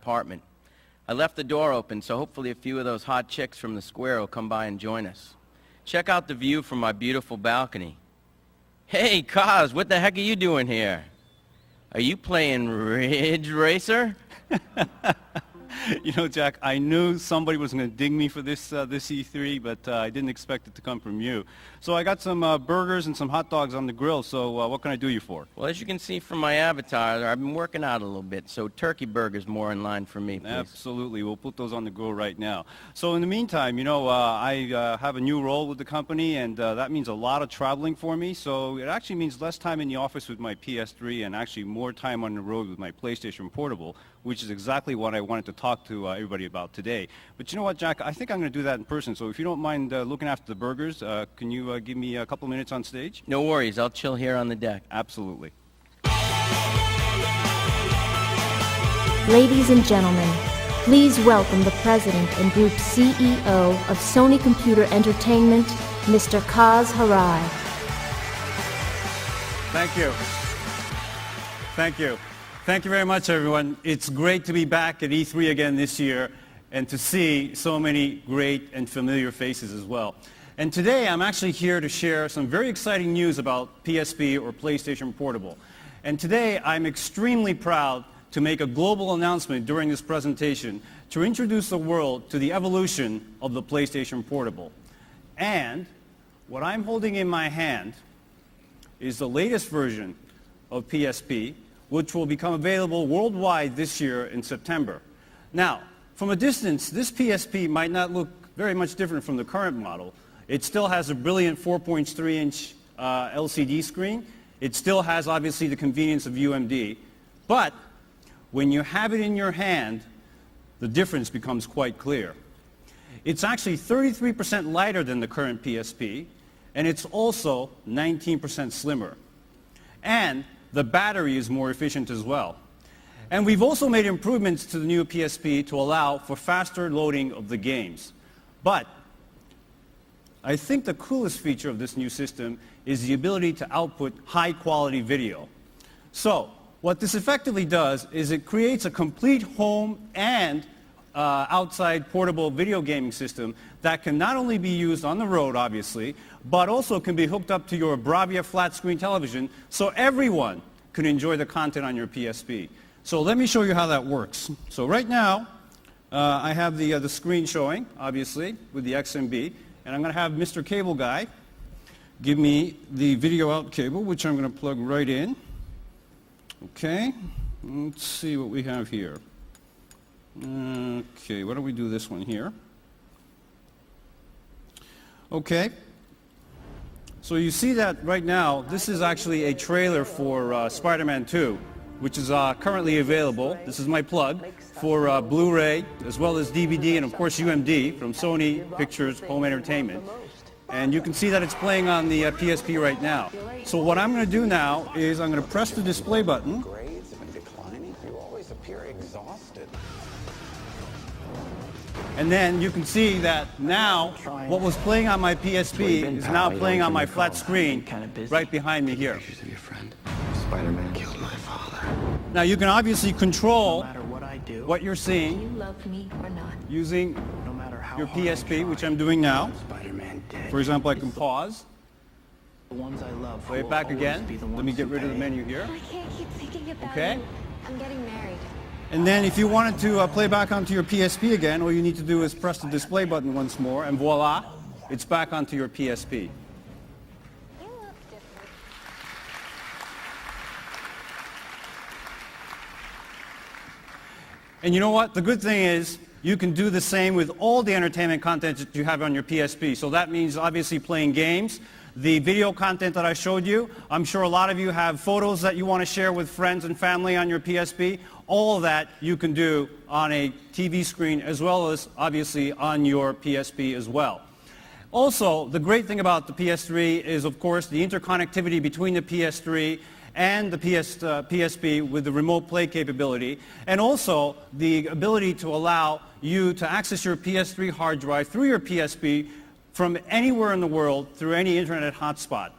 apartment. I left the door open, so hopefully a few of those hot chicks from the square will come by and join us. Check out the view from my beautiful balcony. Hey, Kaz, what the heck are you doing here? Are you playing Ridge Racer? You know, Jack, I knew somebody was going to ding me for this E3, but I didn't expect it to come from you. So I got some burgers and some hot dogs on the grill, so what can I do you for? Well, as you can see from my avatar, I've been working out a little bit, so turkey burger's more in line for me, please. Absolutely. We'll put those on the grill right now. So in the meantime, you know, I have a new role with the company, and that means a lot of traveling for me. So it actually means less time in the office with my PS3 and actually more time on the road with my PlayStation Portable, which is exactly what I wanted to talk to everybody about today. But you know what, Jack? I think I'm going to do that in person. So if you don't mind looking after the burgers, can you give me a couple minutes on stage? No worries. I'll chill here on the deck. Absolutely. Ladies and gentlemen, please welcome the President and Group CEO of Sony Computer Entertainment, Mr. Kaz Hirai. Thank you. Thank you. Thank you very much, everyone. It's great to be back at E3 again this year and to see so many great and familiar faces as well. And today I'm actually here to share some very exciting news about PSP or PlayStation Portable. And today I'm extremely proud to make a global announcement during this presentation to introduce the world to the evolution of the PlayStation Portable. And what I'm holding in my hand is the latest version of PSP, which will become available worldwide this year in September. Now, from a distance, this PSP might not look very much different from the current model. It still has a brilliant 4.3-inch LCD screen. It still has, obviously, the convenience of UMD. But when you have it in your hand, the difference becomes quite clear. It's actually 33% lighter than the current PSP, and it's also 19% slimmer. And the battery is more efficient as well. And we've also made improvements to the new PSP to allow for faster loading of the games. But I think the coolest feature of this new system is the ability to output high-quality video. So what this effectively does is it creates a complete home and outside portable video gaming system that can not only be used on the road, obviously, but also can be hooked up to your Bravia flat-screen television so everyone can enjoy the content on your PSP. So let me show you how that works. So right now, I have the screen showing, obviously, with the XMB, and I'm going to have Mr. Cable Guy give me the video out cable, which I'm going to plug right in. Okay, let's see what we have here. Okay, why don't we do this one here? Okay, so you see that right now, this is actually a trailer for Spider-Man 2, which is currently available. This is my plug for Blu-ray, as well as DVD, and of course UMD from Sony Pictures Home Entertainment. And you can see that it's playing on the PSP right now. So what I'm going to do now is I'm going to press the display button. Grades have been declining. You always appear exhausted. And then you can see that now what was playing on my PSP is now playing on my flat screen right behind me here. Pictures of your friend. Spider-Man killed my father. Now you can obviously control No matter what I do, what you're seeing You love me or not? using no matter how your hard I PSP, try, which I'm doing now. Spider-Man dead. For example, I can pause, the ones I love play will it back always again. be the Let me ones get who rid of the pay. menu here. I can't keep thinking about Okay. it. I'm getting married. And then if you wanted to play back onto your PSP again, all you need to do is press the display button once more, and voila, it's back onto your PSP. You look different. And you know what? The good thing is you can do the same with all the entertainment content that you have on your PSP. So that means obviously playing games, the video content that I showed you. I'm sure a lot of you have photos that you want to share with friends and family on your PSP. All of that you can do on a TV screen as well as obviously on your PSP as well. Also, the great thing about the PS3 is, of course, the interconnectivity between the PS3 and the PSP with the remote play capability, and also the ability to allow you to access your PS3 hard drive through your PSP from anywhere in the world through any internet hotspot.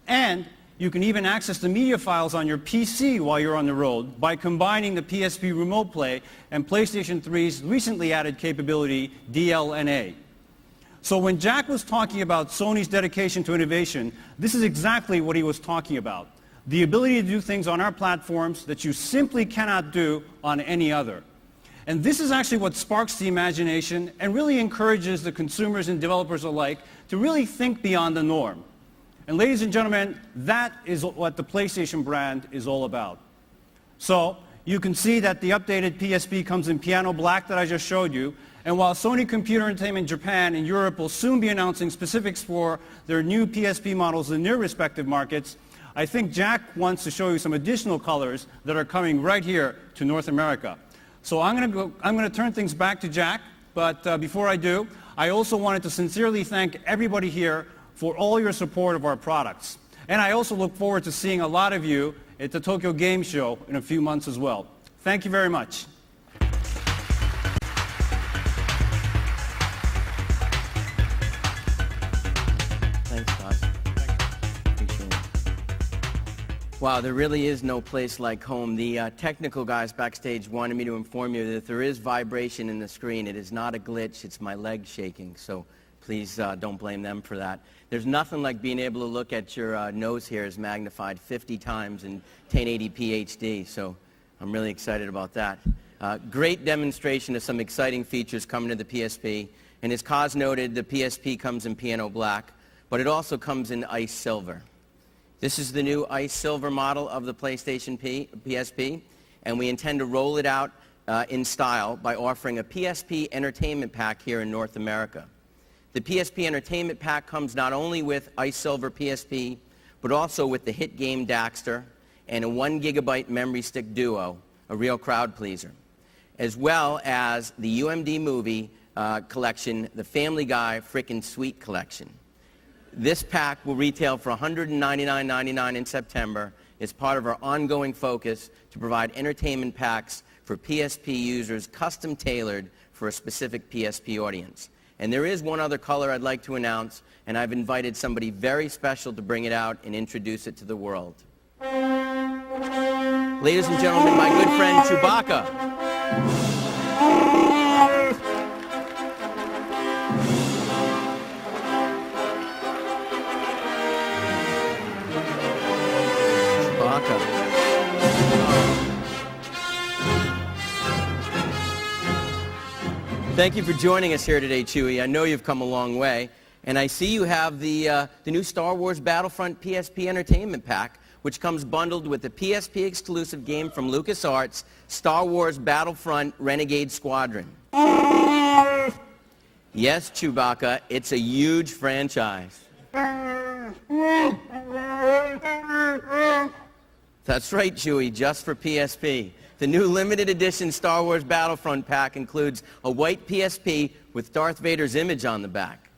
And You can even access the media files on your PC while you're on the road by combining the PSP Remote Play and PlayStation 3's recently added capability, DLNA. So when Jack was talking about Sony's dedication to innovation, this is exactly what he was talking about. The ability to do things on our platforms that you simply cannot do on any other. And this is actually what sparks the imagination and really encourages the consumers and developers alike to really think beyond the norm. And ladies and gentlemen, that is what the PlayStation brand is all about. So you can see that the updated PSP comes in piano black that I just showed you. And while Sony Computer Entertainment Japan and Europe will soon be announcing specifics for their new PSP models in their respective markets, I think Jack wants to show you some additional colors that are coming right here to North America. So I'm going to turn things back to Jack, but before I do, I also wanted to sincerely thank everybody here for all your support of our products. And I also look forward to seeing a lot of you at the Tokyo Game Show in a few months as well. Thank you very much. Thanks, Bob. Appreciate it. Wow, there really is no place like home. The technical guys backstage wanted me to inform you that if there is vibration in the screen, it is not a glitch, it's my leg shaking. So please don't blame them for that. There's nothing like being able to look at your nose hairs magnified 50 times in 1080p HD, so I'm really excited about that. Great demonstration of some exciting features coming to the PSP, and as Kaz noted, the PSP comes in piano black, but it also comes in ice silver. This is the new ice silver model of the PlayStation PSP, and we intend to roll it out in style by offering a PSP Entertainment Pack here in North America. The PSP Entertainment Pack comes not only with Ice Silver PSP, but also with the hit game Daxter and a 1 gigabyte memory stick duo, a real crowd pleaser, as well as the UMD movie collection, the Family Guy Frickin' Sweet collection. This pack will retail for $199.99 in September as part of our ongoing focus to provide entertainment packs for PSP users custom tailored for a specific PSP audience. And there is one other color I'd like to announce, and I've invited somebody very special to bring it out and introduce it to the world. Ladies and gentlemen, my good friend Chewbacca. Thank you for joining us here today, Chewie. I know you've come a long way, and I see you have the new Star Wars Battlefront PSP Entertainment Pack, which comes bundled with the PSP exclusive game from LucasArts, Star Wars Battlefront Renegade Squadron. Yes, Chewbacca, it's a huge franchise. That's right, Chewie, just for PSP. The new limited edition Star Wars Battlefront pack includes a white PSP with Darth Vader's image on the back.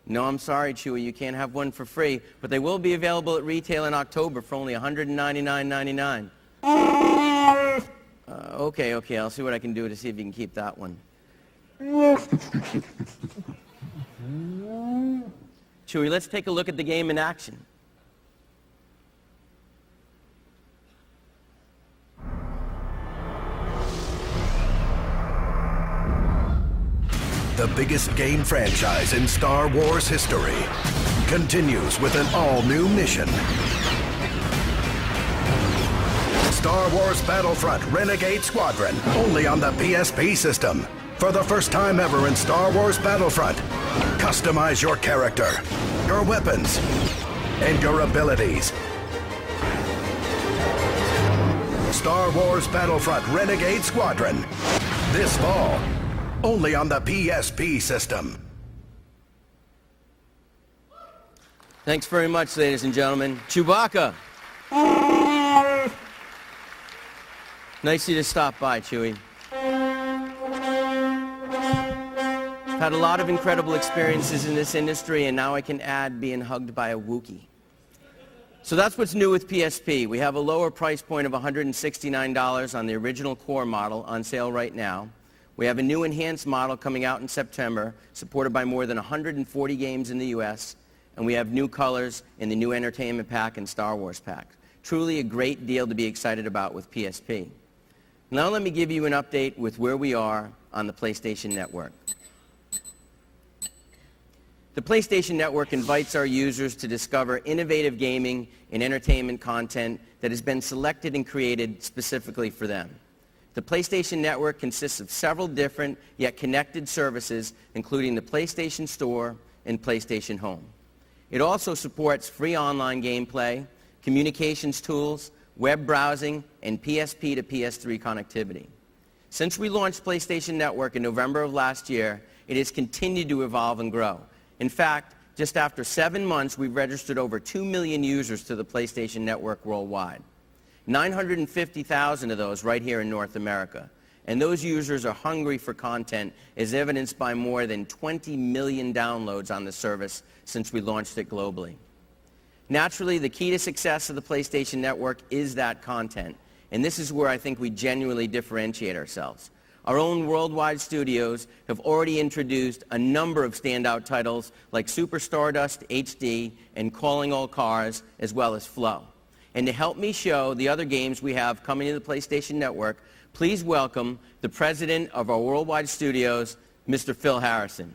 No, I'm sorry, Chewie, you can't have one for free, but they will be available at retail in October for only $199.99. Okay, I'll see what I can do to see if you can keep that one. Chewie, let's take a look at the game in action. The biggest game franchise in Star Wars history continues with an all-new mission. Star Wars Battlefront Renegade Squadron, only on the PSP system. For the first time ever in Star Wars Battlefront, customize your character, your weapons, and your abilities. Star Wars Battlefront Renegade Squadron, this fall, only on the PSP system. Thanks very much, ladies and gentlemen. Chewbacca. Nice of you to stop by, Chewie. I've had a lot of incredible experiences in this industry, and now I can add being hugged by a Wookiee. So that's what's new with PSP. We have a lower price point of $169 on the original core model on sale right now. We have a new enhanced model coming out in September, supported by more than 140 games in the U.S., and we have new colors in the new Entertainment Pack and Star Wars Pack. Truly a great deal to be excited about with PSP. Now let me give you an update with where we are on the PlayStation Network. The PlayStation Network invites our users to discover innovative gaming and entertainment content that has been selected and created specifically for them. The PlayStation Network consists of several different yet connected services, including the PlayStation Store and PlayStation Home. It also supports free online gameplay, communications tools, web browsing, and PSP to PS3 connectivity. Since we launched PlayStation Network in November of last year, it has continued to evolve and grow. In fact, just after 7 months, we've registered over 2 million users to the PlayStation Network worldwide. 950,000 of those right here in North America. And those users are hungry for content, as evidenced by more than 20 million downloads on the service since we launched it globally. Naturally, the key to success of the PlayStation Network is that content. And this is where I think we genuinely differentiate ourselves. Our own worldwide studios have already introduced a number of standout titles like Super Stardust HD and Calling All Cars, as well as Flow. And to help me show the other games we have coming to the PlayStation Network, please welcome the president of our worldwide studios, Mr. Phil Harrison.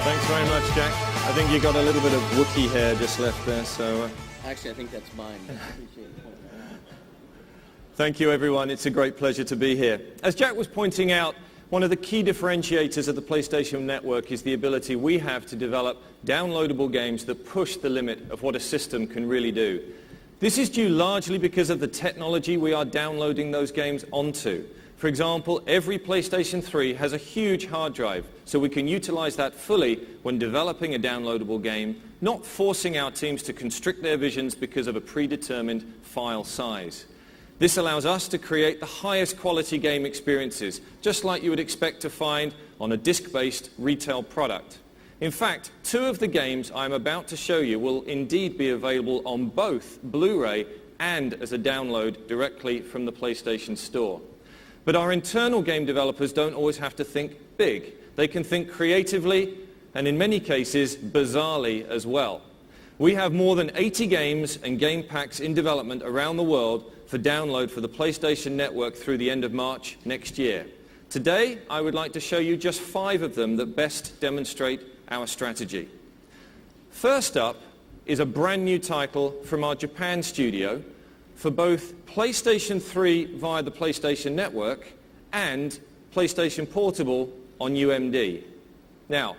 Thanks very much, Jack. I think you got a little bit of Wookiee hair just left there, so... Actually, I think that's mine. I appreciate it. Thank you, everyone. It's a great pleasure to be here. As Jack was pointing out, one of the key differentiators of the PlayStation Network is the ability we have to develop downloadable games that push the limit of what a system can really do. This is due largely because of the technology we are downloading those games onto. For example, every PlayStation 3 has a huge hard drive, so we can utilize that fully when developing a downloadable game, not forcing our teams to constrict their visions because of a predetermined file size. This allows us to create the highest quality game experiences, just like you would expect to find on a disc-based retail product. In fact, 2 of the games I'm about to show you will indeed be available on both Blu-ray and as a download directly from the PlayStation Store. But our internal game developers don't always have to think big. They can think creatively and in many cases bizarrely as well. We have more than 80 games and game packs in development around the world for download for the PlayStation Network through the end of March next year. Today, I would like to show you just 5 of them that best demonstrate our strategy. First up is a brand new title from our Japan studio for both PlayStation 3 via the PlayStation Network and PlayStation Portable on UMD. Now,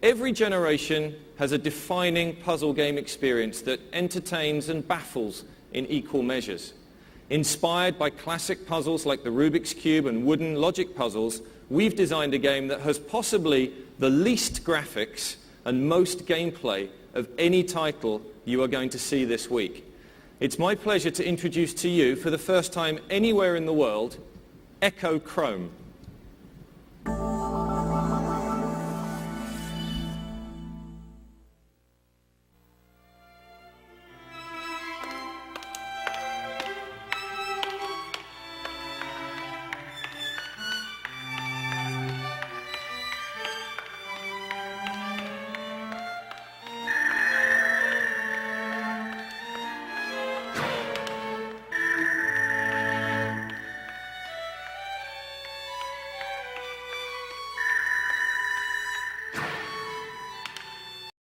every generation has a defining puzzle game experience that entertains and baffles in equal measures. Inspired by classic puzzles like the Rubik's Cube and wooden logic puzzles, we've designed a game that has possibly the least graphics and most gameplay of any title you are going to see this week. It's my pleasure to introduce to you, for the first time anywhere in the world, Echo Chrome.